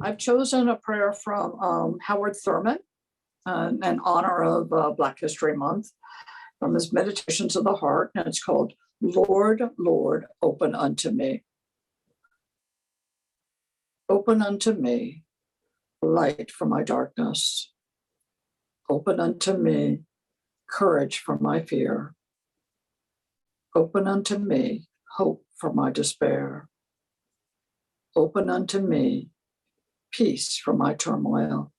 I've chosen a prayer from Howard Thurman in honor of Black History Month from his Meditations of the Heart, and it's called Lord, Lord, Open Unto Me. Open unto me light for my darkness. Open unto me courage for my fear. Open unto me hope for my despair. Open unto me peace for my turmoil.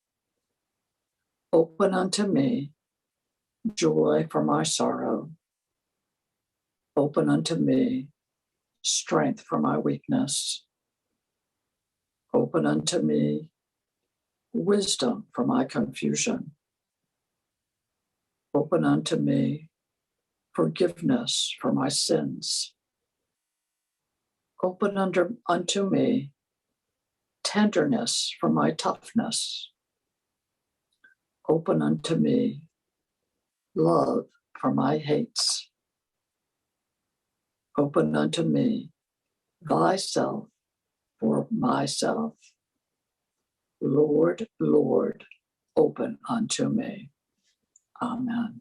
Open unto me joy for my sorrow. Open unto me strength for my weakness. Open unto me wisdom for my confusion. Open unto me forgiveness for my sins. Open unto me tenderness for my toughness. Open unto me love for my hates. Open unto me thyself for myself. Lord, Lord, open unto me. Amen.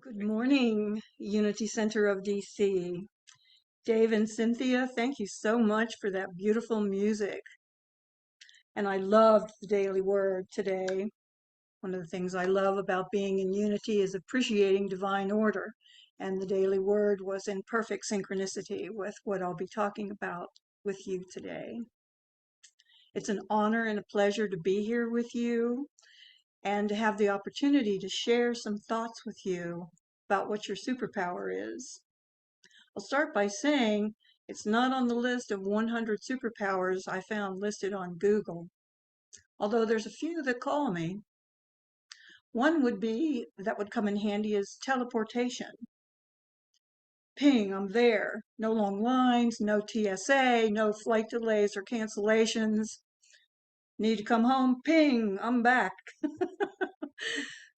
Good morning, Unity Center of DC. Dave and Cynthia, thank you so much for that beautiful music. And I loved the daily word today. One of the things I love about being in unity is appreciating divine order, and the daily word was in perfect synchronicity with what I'll be talking about with you today. It's an honor and a pleasure to be here with you and to have the opportunity to share some thoughts with you about what your superpower is. I'll start by saying it's not on the list of 100 superpowers I found listed on Google, although there's a few that call me. One that would come in handy is teleportation. Ping, I'm there. No long lines, no TSA, no flight delays or cancellations. Need to come home? Ping, I'm back.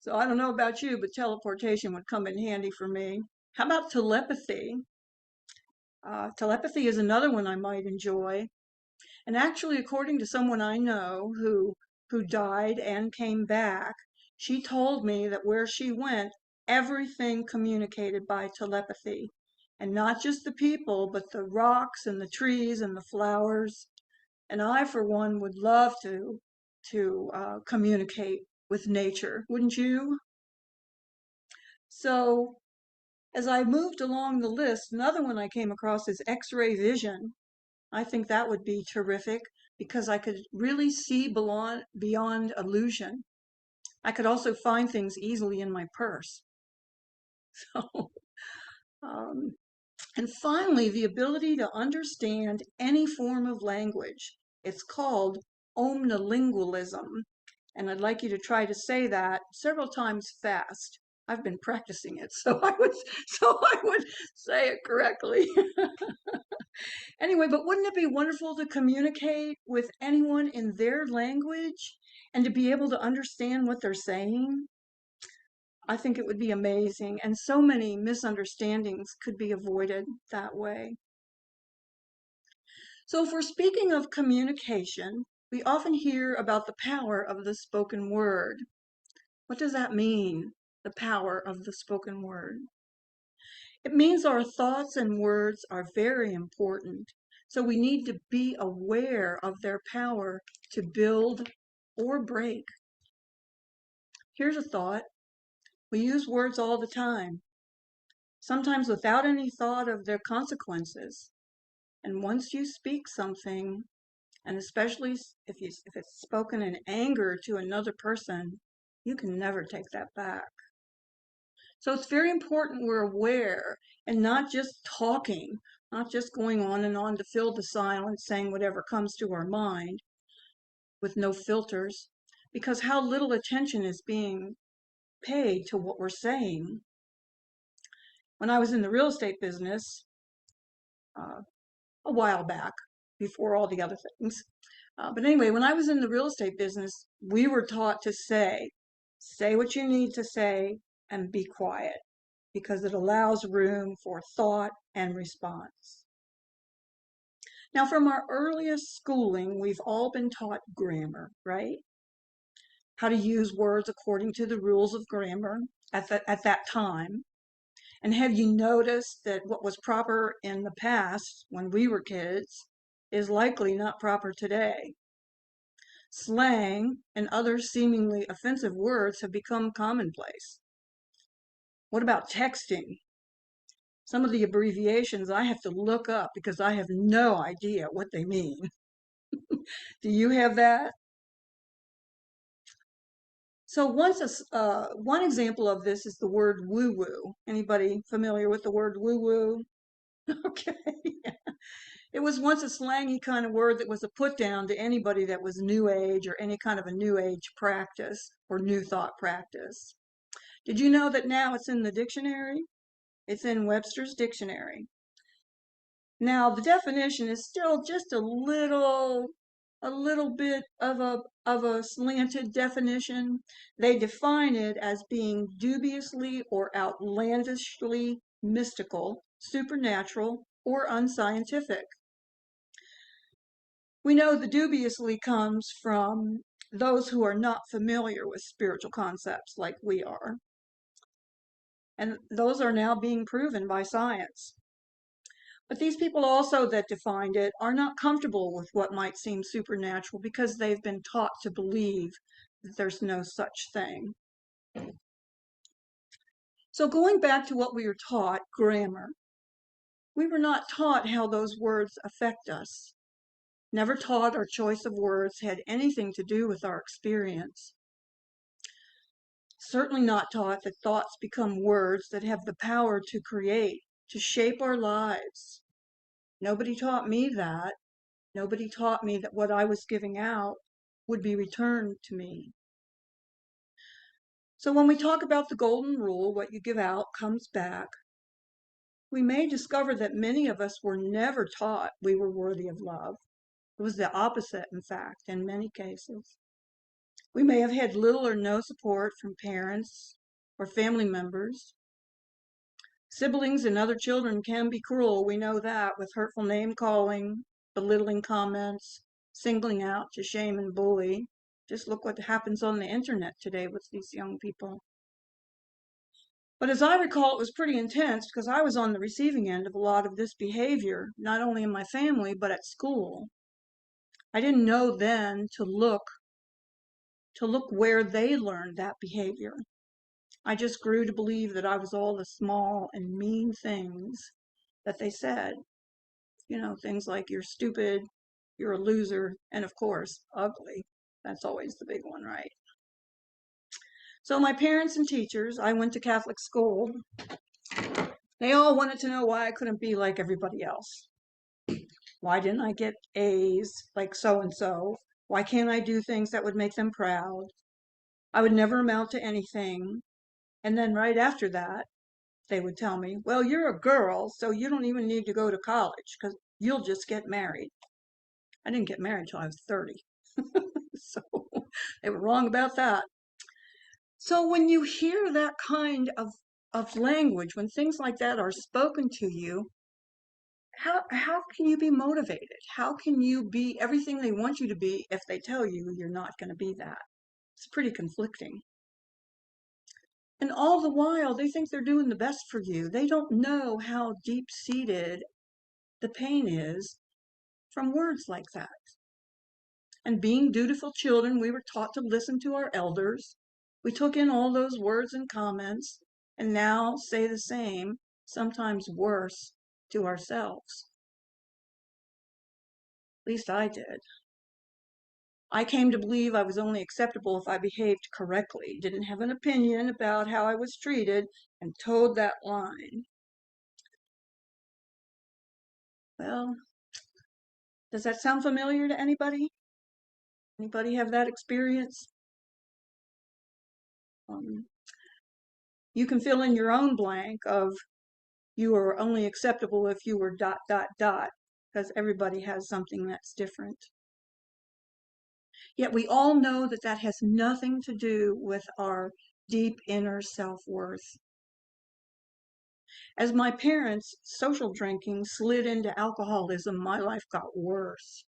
So I don't know about you, but teleportation would come in handy for me. How about telepathy? Telepathy is another one I might enjoy. And actually, according to someone I know who died and came back, she told me that where she went, everything communicated by telepathy. And not just the people, but the rocks and the trees and the flowers. And I, for one, would love to communicate with nature, wouldn't you? So as I moved along the list, another one I came across is X-ray vision. I think that would be terrific because I could really see beyond illusion. I could also find things easily in my purse. So, and finally, the ability to understand any form of language. It's called omnilingualism. And I'd like you to try to say that several times fast. I've been practicing it, so I would say it correctly. Anyway, but wouldn't it be wonderful to communicate with anyone in their language and to be able to understand what they're saying? I think it would be amazing, and so many misunderstandings could be avoided that way. So if we're speaking of communication, we often hear about the power of the spoken word. What does that mean, the power of the spoken word? It means our thoughts and words are very important, so we need to be aware of their power to build or break. Here's a thought. We use words all the time, sometimes without any thought of their consequences. And once you speak something, and especially if it's spoken in anger to another person, you can never take that back. So it's very important we're aware and not just talking, not just going on and on to fill the silence, saying whatever comes to our mind with no filters, because how little attention is being paid to what we're saying. When I was in the real estate business a while back, before all the other things, but anyway, when I was in the real estate business, we were taught to say what you need to say and be quiet, because it allows room for thought and response. Now, from our earliest schooling, we've all been taught grammar, right? How to use words according to the rules of grammar at that time. And have you noticed that what was proper in the past when we were kids is likely not proper today? Slang and other seemingly offensive words have become commonplace. What about texting? Some of the abbreviations I have to look up because I have no idea what they mean. Do you have that? So one example of this is the word woo-woo. Anybody familiar with the word woo-woo? Okay. It was once a slangy kind of word that was a put down to anybody that was new age or any kind of a new age practice or new thought practice. Did you know that now it's in the dictionary? It's in Webster's dictionary. Now the definition is still just a little bit of a slanted definition. They define it as being dubiously or outlandishly mystical, supernatural, or unscientific. We know the dubiously comes from those who are not familiar with spiritual concepts like we are. And those are now being proven by science. But these people also that defined it are not comfortable with what might seem supernatural because they've been taught to believe that there's no such thing. So going back to what we were taught, grammar, we were not taught how those words affect us. Never taught our choice of words had anything to do with our experience. Certainly not taught that thoughts become words that have the power to create, to shape our lives. Nobody taught me that. Nobody taught me that what I was giving out would be returned to me. So when we talk about the golden rule, what you give out comes back, we may discover that many of us were never taught we were worthy of love. It was the opposite, in fact, in many cases. We may have had little or no support from parents or family members. Siblings and other children can be cruel, we know that, with hurtful name calling, belittling comments, singling out to shame and bully. Just look what happens on the internet today with these young people. But as I recall, it was pretty intense because I was on the receiving end of a lot of this behavior, not only in my family, but at school. I didn't know then to look where they learned that behavior. I just grew to believe that I was all the small and mean things that they said. You know, things like you're stupid, you're a loser, and of course, ugly. That's always the big one, right? So my parents and teachers, I went to Catholic school. They all wanted to know why I couldn't be like everybody else. Why didn't I get A's like so-and-so? Why can't I do things that would make them proud? I would never amount to anything. And then right after that, they would tell me, well, you're a girl, so you don't even need to go to college because you'll just get married. I didn't get married till I was 30. So they were wrong about that. So when you hear that kind of language, when things like that are spoken to you, how can you be motivated? How can you be everything they want you to be if they tell you you're not going to be that? It's pretty conflicting. And all the while, they think they're doing the best for you. They don't know how deep-seated the pain is from words like that. And being dutiful children, we were taught to listen to our elders. We took in all those words and comments, and now say the same, sometimes worse, to ourselves. At least I did. I came to believe I was only acceptable if I behaved correctly, didn't have an opinion about how I was treated, and towed that line. Well, does that sound familiar to anybody? Anybody have that experience? You can fill in your own blank of you are only acceptable if you were ... because everybody has something that's different. Yet we all know that that has nothing to do with our deep inner self-worth. As my parents' social drinking slid into alcoholism, my life got worse.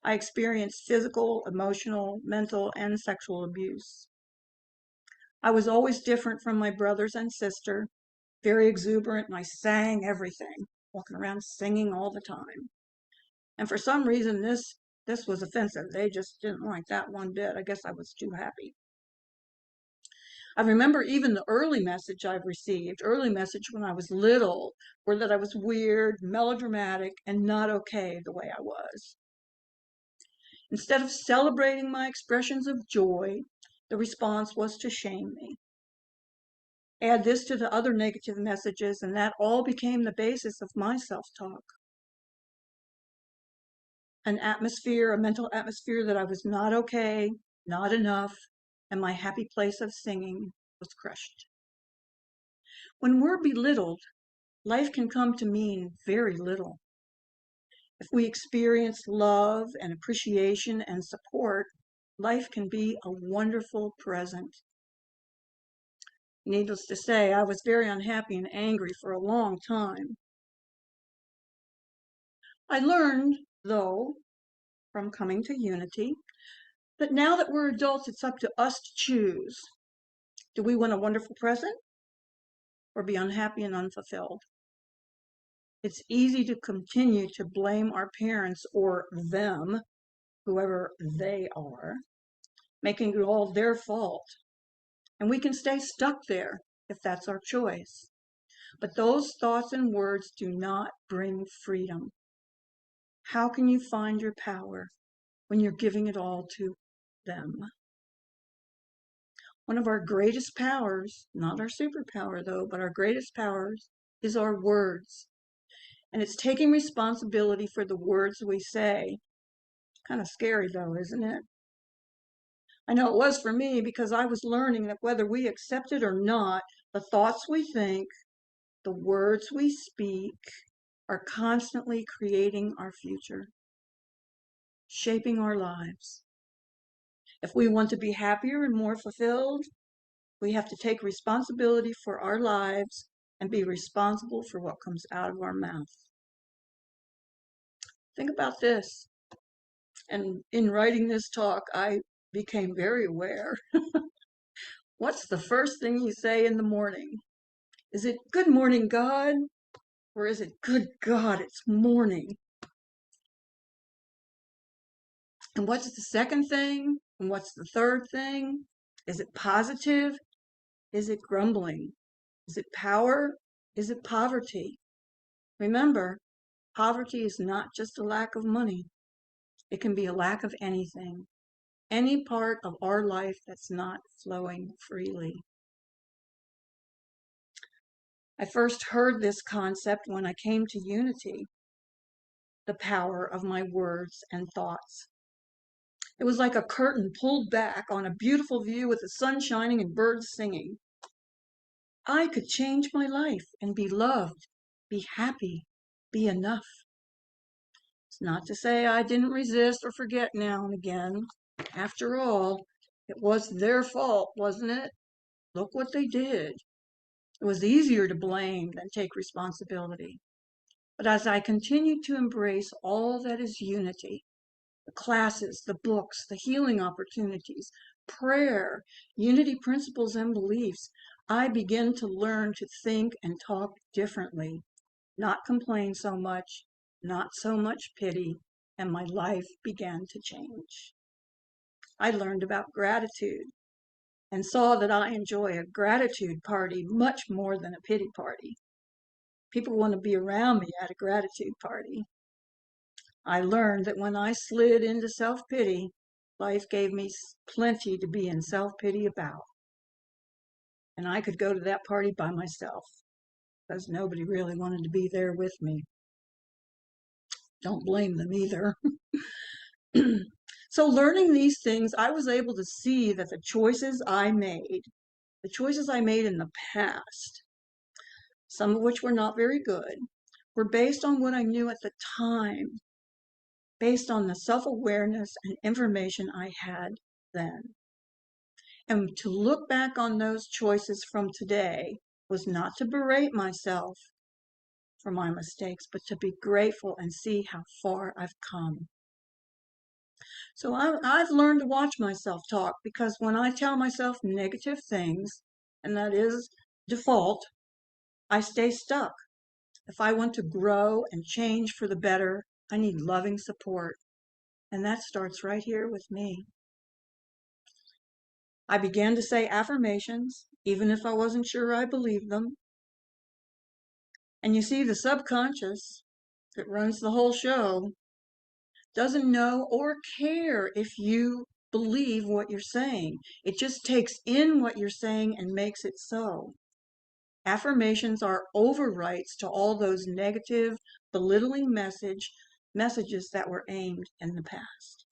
I experienced physical, emotional, mental, and sexual abuse. I was always different from my brothers and sister, very exuberant, and I sang everything, walking around singing all the time. And for some reason, this was offensive. They just didn't like that one bit. I guess I was too happy. I remember even the early message when I was little, were that I was weird, melodramatic, and not okay the way I was. Instead of celebrating my expressions of joy, the response was to shame me. Add this to the other negative messages, and that all became the basis of my self-talk. A mental atmosphere that I was not okay, not enough, and my happy place of singing was crushed. When we're belittled, life can come to mean very little. If we experience love and appreciation and support, life can be a wonderful present. Needless to say, I was very unhappy and angry for a long time. I learned, though, from coming to Unity, that now that we're adults, it's up to us to choose. Do we want a wonderful present or be unhappy and unfulfilled? It's easy to continue to blame our parents or them, whoever they are. making it all their fault. And we can stay stuck there if that's our choice. But those thoughts and words do not bring freedom. How can you find your power when you're giving it all to them? One of our greatest powers, not our superpower though, but our greatest powers is our words. And it's taking responsibility for the words we say. Kind of scary though, isn't it? I know it was for me because I was learning that whether we accept it or not, the thoughts we think, the words we speak are constantly creating our future, shaping our lives. If we want to be happier and more fulfilled, we have to take responsibility for our lives and be responsible for what comes out of our mouth. Think about this. And in writing this talk, I became very aware. What's the first thing you say in the morning? Is it good morning, God? Or is it good God, it's morning? And what's the second thing? And what's the third thing? Is it positive? Is it grumbling? Is it power? Is it poverty? Remember, poverty is not just a lack of money. It can be a lack of anything, any part of our life that's not flowing freely. I first heard this concept when I came to Unity, the power of my words and thoughts. It was like a curtain pulled back on a beautiful view with the sun shining and birds singing. I could change my life and be loved, be happy, be enough. It's not to say I didn't resist or forget now and again. After all, it was their fault, wasn't it? Look what they did. It was easier to blame than take responsibility. But as I continued to embrace all that is unity, the classes, the books, the healing opportunities, prayer, unity principles and beliefs, I began to learn to think and talk differently, not complain so much, not so much pity, and my life began to change. I learned about gratitude and saw that I enjoy a gratitude party much more than a pity party. People want to be around me at a gratitude party. I learned that when I slid into self-pity, life gave me plenty to be in self-pity about. And I could go to that party by myself because nobody really wanted to be there with me. Don't blame them either. So learning these things, I was able to see that the choices I made in the past, some of which were not very good, were based on what I knew at the time, based on the self-awareness and information I had then. And to look back on those choices from today was not to berate myself for my mistakes, but to be grateful and see how far I've come. So I've learned to watch myself talk, because when I tell myself negative things, and that is default, I stay stuck. If I want to grow and change for the better, I need loving support. And that starts right here with me. I began to say affirmations, even if I wasn't sure I believed them. And you see, the subconscious that runs the whole show doesn't know or care if you believe what you're saying. It just takes in what you're saying and makes it so. Affirmations are overwrites to all those negative, belittling messages that were aimed in the past.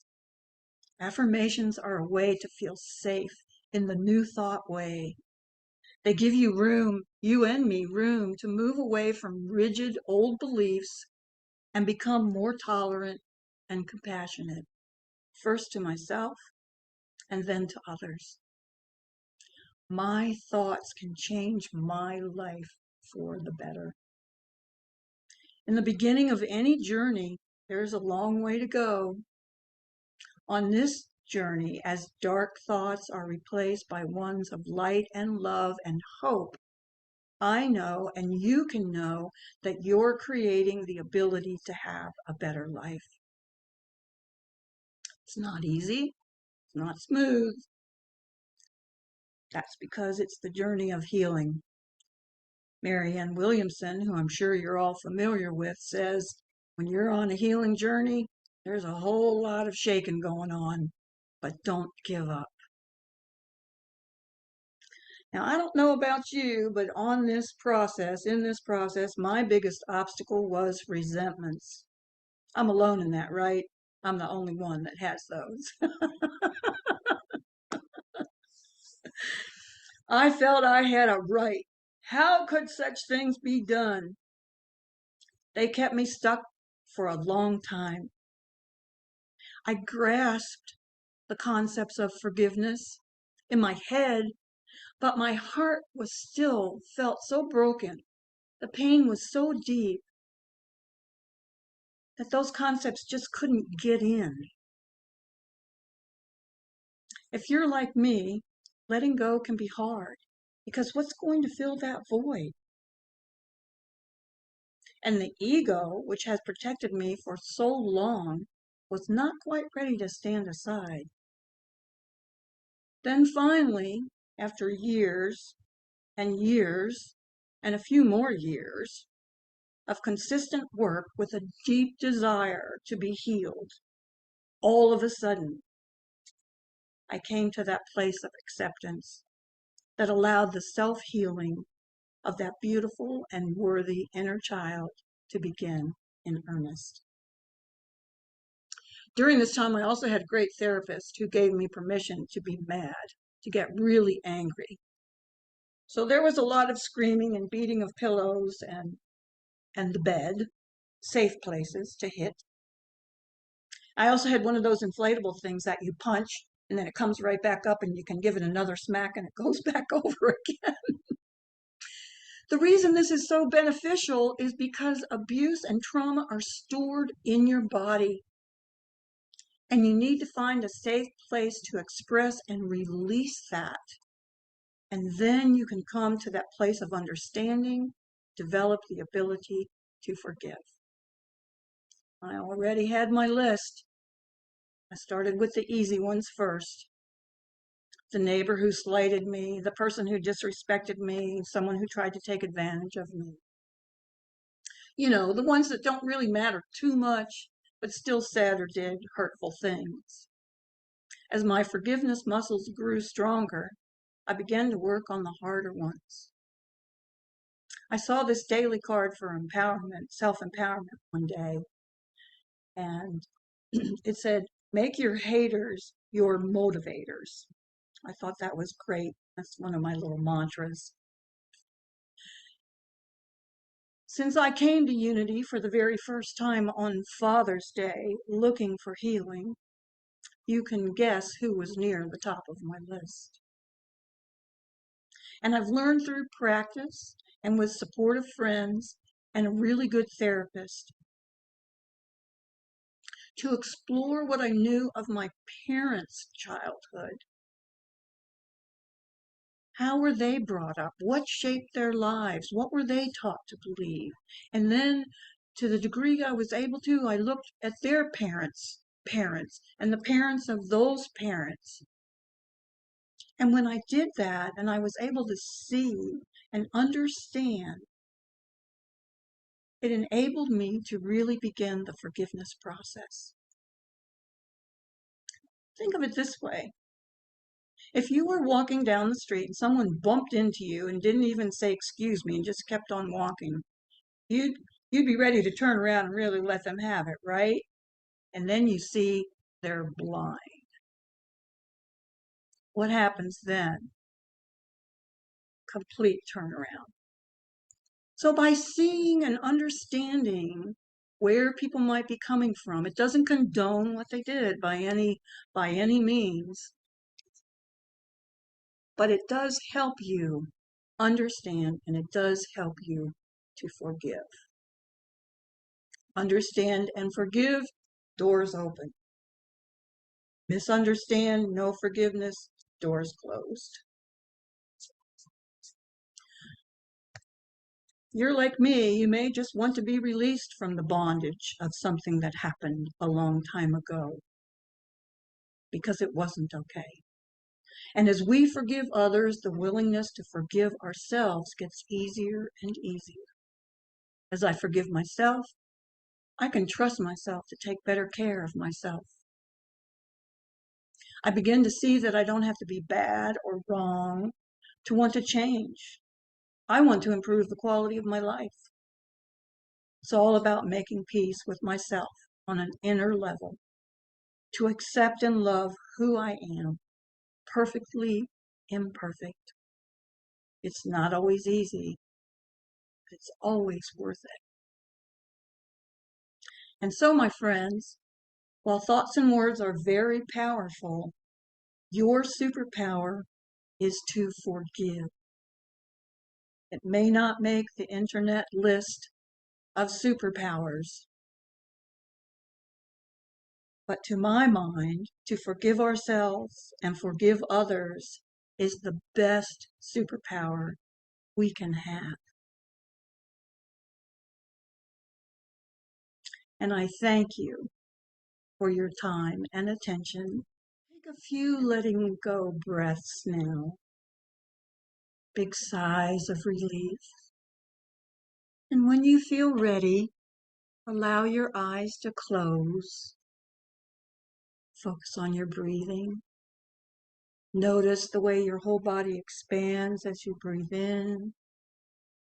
Affirmations are a way to feel safe in the new thought way. They give you room, you and me, room to move away from rigid old beliefs and become more tolerant and compassionate, first to myself and then to others. My thoughts can change my life for the better. In the beginning of any journey, there's a long way to go. On this journey, as dark thoughts are replaced by ones of light and love and hope, I know, and you can know, that you're creating the ability to have a better life. It's not easy. not smooth. That's because it's the journey of healing. Marianne Williamson, who I'm sure you're all familiar with, says when you're on a healing journey, there's a whole lot of shaking going on, but don't give up. Now, I don't know about you, but in this process, my biggest obstacle was resentments. I'm alone in that, right? I'm the only one that has those. I felt I had a right. How could such things be done? They kept me stuck for a long time. I grasped the concepts of forgiveness in my head, but my heart was still felt so broken. The pain was so deep that those concepts just couldn't get in. If you're like me, letting go can be hard because what's going to fill that void? And the ego, which has protected me for so long, was not quite ready to stand aside. Then finally, after years and years and a few more years of consistent work with a deep desire to be healed, all of a sudden, I came to that place of acceptance that allowed the self-healing of that beautiful and worthy inner child to begin in earnest. During this time, I also had a great therapist who gave me permission to be mad, to get really angry. So there was a lot of screaming and beating of pillows and the bed, safe places to hit. I also had one of those inflatable things that you punch and then it comes right back up and you can give it another smack and it goes back over again. The reason this is so beneficial is because abuse and trauma are stored in your body. And you need to find a safe place to express and release that. And then you can come to that place of understanding, develop the ability to forgive. I already had my list. I started with the easy ones first. The neighbor who slighted me, the person who disrespected me, someone who tried to take advantage of me. You know, the ones that don't really matter too much, but still said or did hurtful things. As my forgiveness muscles grew stronger, I began to work on the harder ones. I saw this daily card for empowerment, self-empowerment one day, and it said, make your haters your motivators. I thought that was great. That's one of my little mantras. Since I came to Unity for the very first time on Father's Day, looking for healing, you can guess who was near the top of my list. And I've learned through practice and with supportive friends and a really good therapist to explore what I knew of my parents' childhood. How were they brought up? What shaped their lives? What were they taught to believe? And then, to the degree I was able to, I looked at their parents, and the parents of those parents. And when I did that, and I was able to see and understand, it enabled me to really begin the forgiveness process. Think of it this way. If you were walking down the street and someone bumped into you and didn't even say excuse me and just kept on walking, you'd be ready to turn around and really let them have it, right? And then you see they're blind. What happens then? Complete turnaround. So by seeing and understanding where people might be coming from, it doesn't condone what they did by any means, but it does help you understand and it does help you to forgive. Understand and forgive, doors open. Misunderstand, no forgiveness, doors closed. You're like me, you may just want to be released from the bondage of something that happened a long time ago. because it wasn't okay. And as we forgive others, the willingness to forgive ourselves gets easier and easier. As I forgive myself, I can trust myself to take better care of myself. I begin to see that I don't have to be bad or wrong to want to change. I want to improve the quality of my life. It's all about making peace with myself on an inner level, to accept and love who I am, perfectly imperfect. It's not always easy, but it's always worth it. And so, my friends, while thoughts and words are very powerful, your superpower is to forgive. It may not make the internet list of superpowers, but to my mind, to forgive ourselves and forgive others is the best superpower we can have. And I thank you for your time and attention. Take a few letting go breaths now. Big sighs of relief. And when you feel ready, allow your eyes to close. Focus on your breathing. Notice the way your whole body expands as you breathe in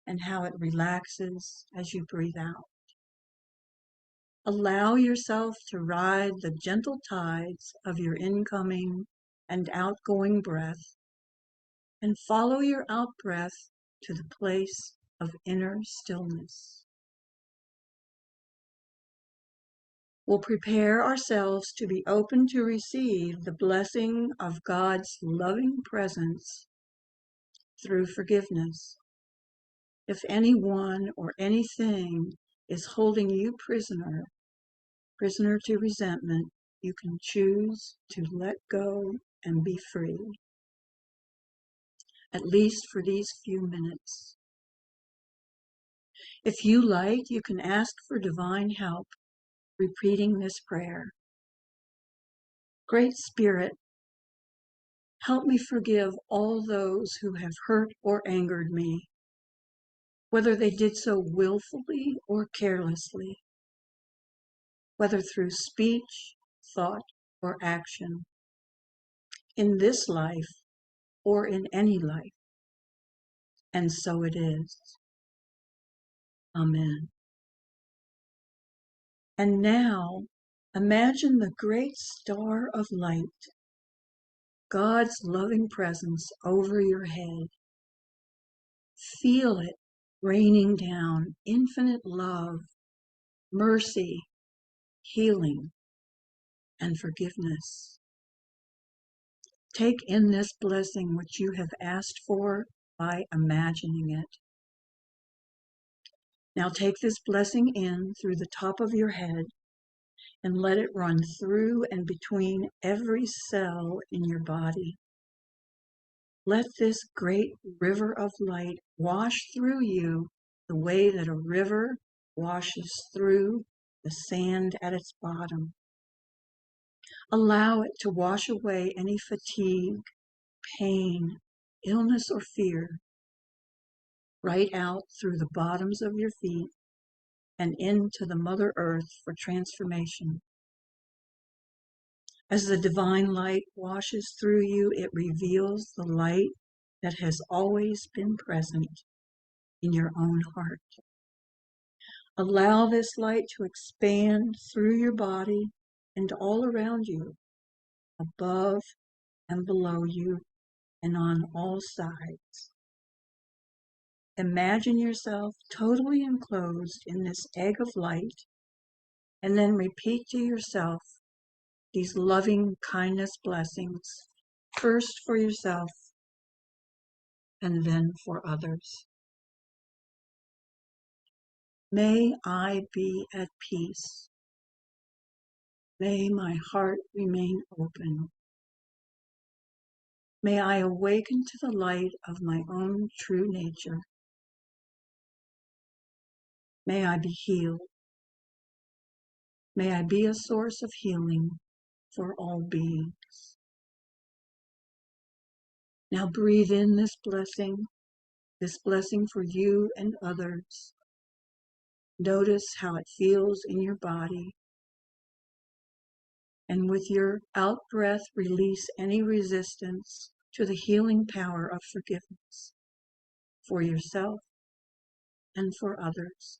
and how it relaxes as you breathe out. Allow yourself to ride the gentle tides of your incoming and outgoing breath, and follow your out-breath to the place of inner stillness. We'll prepare ourselves to be open to receive the blessing of God's loving presence through forgiveness. If anyone or anything is holding you prisoner to resentment, you can choose to let go and be free, at least for these few minutes. If you like, you can ask for divine help, repeating this prayer. Great Spirit, help me forgive all those who have hurt or angered me, whether they did so willfully or carelessly, whether through speech, thought, or action, in this life or in any life. And so it is. Amen. And now, imagine the great star of light, God's loving presence over your head. Feel it raining down infinite love, mercy, healing, and forgiveness. Take in this blessing which you have asked for by imagining it. Now take this blessing in through the top of your head and let it run through and between every cell in your body. Let this great river of light wash through you the way that a river washes through the sand at its bottom. Allow it to wash away any fatigue, pain, illness, or fear, right out through the bottoms of your feet and into the Mother Earth for transformation. As the divine light washes through you, it reveals the light that has always been present in your own heart. Allow this light to expand through your body and all around you, above and below you, and on all sides. Imagine yourself totally enclosed in this egg of light, and then repeat to yourself these loving kindness blessings, first for yourself and then for others. May I be at peace. May my heart remain open. May I awaken to the light of my own true nature. May I be healed. May I be a source of healing for all beings. Now breathe in this blessing for you and others. Notice how it feels in your body. And with your out-breath, release any resistance to the healing power of forgiveness for yourself and for others.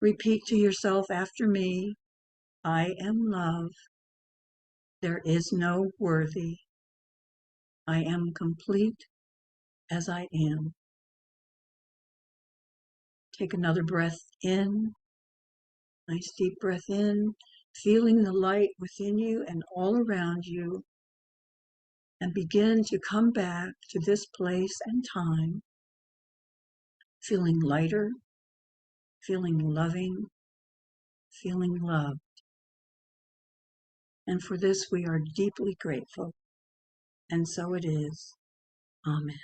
Repeat to yourself after me, I am love. There is no worthy. I am complete as I am. Take another breath in, nice deep breath in, feeling the light within you and all around you, and begin to come back to this place and time, feeling lighter, feeling loving, feeling loved. And for this we are deeply grateful. And so it is. Amen.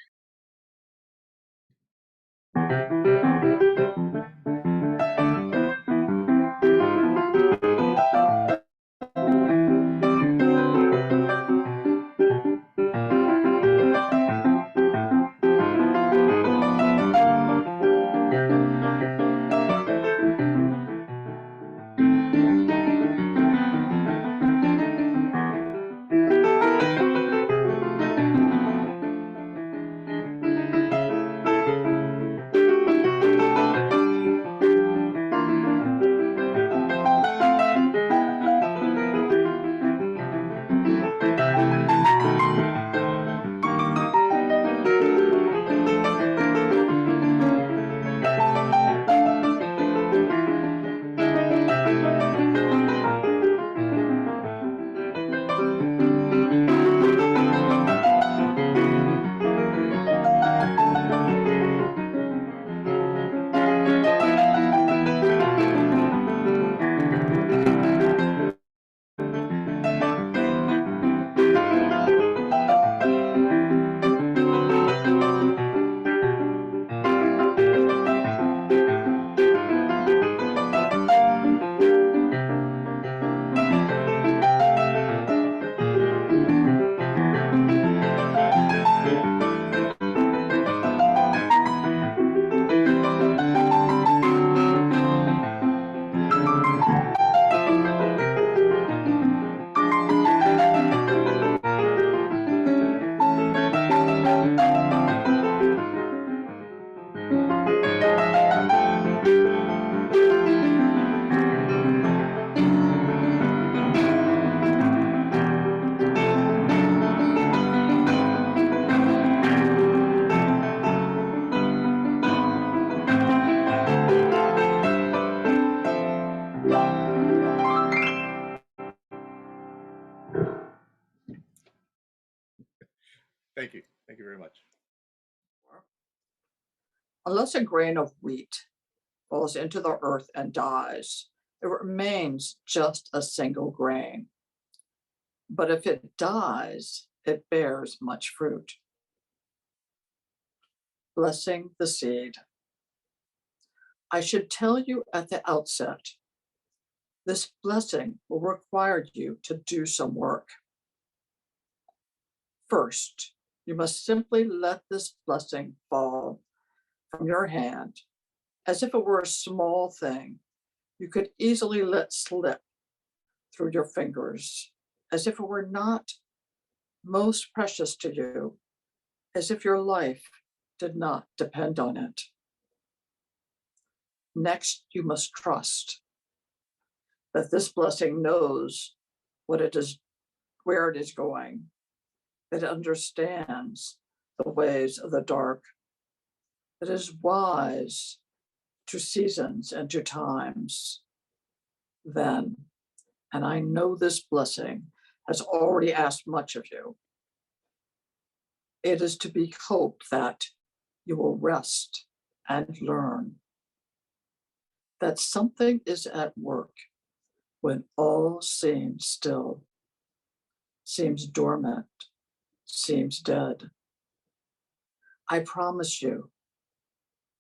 Thank you. Thank you very much. Unless a grain of wheat falls into the earth and dies, it remains just a single grain. But if it dies, it bears much fruit. Blessing the seed. I should tell you at the outset, this blessing will require you to do some work. First, you must simply let this blessing fall from your hand as if it were a small thing you could easily let slip through your fingers, as if it were not most precious to you, as if your life did not depend on it. Next, you must trust that this blessing knows what it is, where it is going, that it understands the ways of the dark, that it is wise to seasons and to times. Then, and I know this blessing has already asked much of you, it is to be hoped that you will rest and learn that something is at work when all seems still, seems dormant, seems dead. I promise you,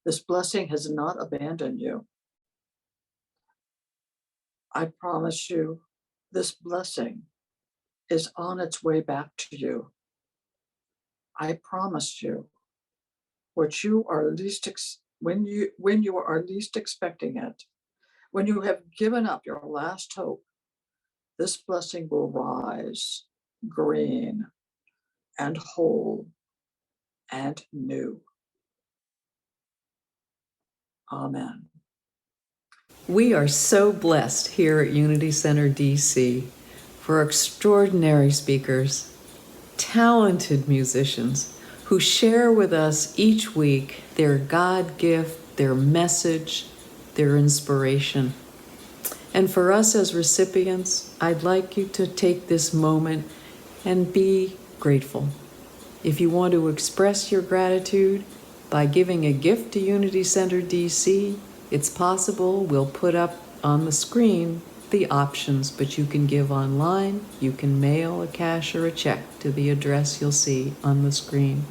this blessing has not abandoned you. I promise you This blessing is on its way back to you. I promised you what you are least when you are least expecting it, when you have given up your last hope, this blessing will rise green and whole and new. Amen. We are so blessed here at Unity Center DC for extraordinary speakers, talented musicians who share with us each week their God gift, their message, their inspiration. And for us as recipients, I'd like you to take this moment and be grateful. If you want to express your gratitude by giving a gift to Unity Center DC, it's possible. We'll put up on the screen the options, but you can give online, you can mail a cash or a check to the address you'll see on the screen,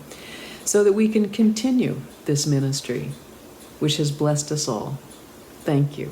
so that we can continue this ministry, which has blessed us all. Thank you.